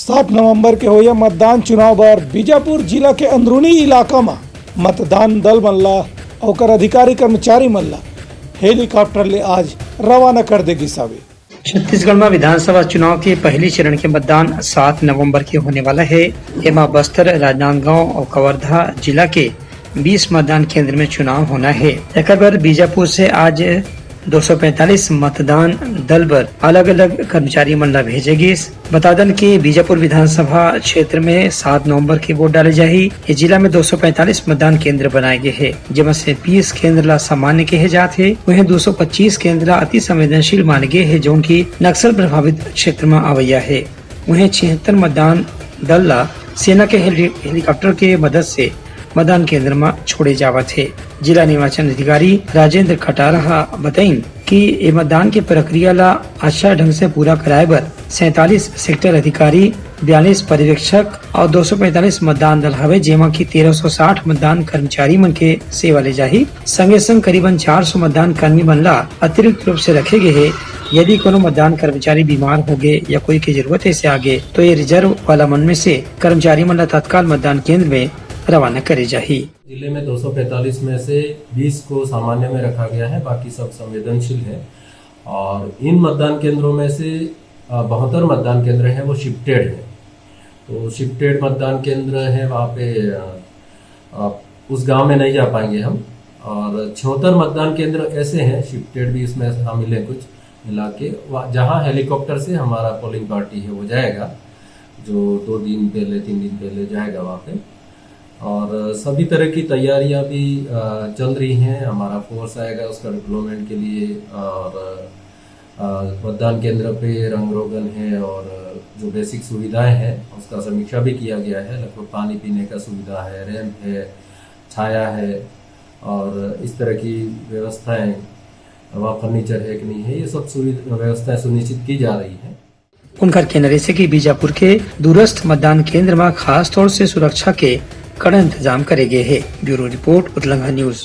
7 नवंबर के होया मतदान चुनाव बर बीजापुर जिला के अंदरूनी इलाका में मतदान दल मन ला और अधिकारी कर्मचारी मन ला हेलीकॉप्टर ले आज रवाना कर देगी सावे। छत्तीसगढ़ में विधानसभा चुनाव के पहले चरण के मतदान 7 नवंबर के होने वाला है। एमा बस्तर, राजनांदगांव और कवर्धा जिला के 20 मतदान केंद्र में चुनाव होना है। एक बार बीजापुर से आज 245 मतदान दल पर अलग अलग कर्मचारी मन ला भेजेगी। बता दें कि बीजापुर विधानसभा क्षेत्र में 7 नवंबर के वोट डाले जाही। ये जिला में 245 मतदान केंद्र बनाए गए हैं, जिसमें से 20 केंद्र ला सामान्य कहे जाते हैं। वहीं 225 केंद्र अति संवेदनशील माने गए हैं, जो की नक्सल प्रभावित क्षेत्र में आवैया है। वहीं 76 मतदान दल ला सेना के हेलीकॉप्टर के मदद से मतदान केंद्र में छोड़े जावत है। जिला निर्वाचन अधिकारी राजेंद्र खटारा बताइन कि ये मतदान की प्रक्रिया ला अच्छा ढंग से पूरा कराए बर 47 सेक्टर अधिकारी, 42 पर्यवेक्षक और 245 मतदान दल हवे, जेमा की 1360 मतदान कर्मचारी मन के सेवा ले जाही। संगे संग करीबन 400 मतदान कर्मी मन ला अतिरिक्त रूप से रखे गए है। यदि कोनो मतदान कर्मचारी बीमार हो गए या कोई की जरूरत ऐसे आगे, तो ये रिजर्व वाला मन में से कर्मचारी मन ला तत्काल मतदान केंद्र में रवाना करे जाही। जिले में 245 में से 20 को सामान्य में रखा गया है, बाकी सब संवेदनशील है। और इन मतदान केंद्रों में से 72 मतदान केंद्र हैं वो शिफ्टेड है। तो शिफ्टेड मतदान केंद्र है, वहाँ पे उस गांव में नहीं जा पाएंगे हम। और 76 मतदान केंद्र ऐसे हैं, शिफ्टेड भी इसमें शामिल है, कुछ मिला के जहाँ हेलीकॉप्टर से हमारा पोलिंग पार्टी है वो जाएगा, जो 2 दिन पहले 3 दिन पहले जाएगा वहाँ पे। और सभी तरह की तैयारियां भी चल रही हैं। हमारा फोर्स आएगा उसका डिप्लॉयमेंट के लिए। और मतदान केंद्र पे रंग रोगन है और जो बेसिक सुविधाएं हैं उसका समीक्षा भी किया गया है। लगभग पानी पीने का सुविधा है, रैंप है, छाया है और इस तरह की व्यवस्थाएं, वहाँ फर्नीचर है कि नहीं है, ये सब व्यवस्थाएं सुनिश्चित की जा रही है। उनका कहना है कि बीजापुर के दूरस्थ मतदान केंद्र में खास तौर से सुरक्षा के कड़ा इंतजाम करे गए हैं। ब्यूरो रिपोर्ट, उतलंगा न्यूज।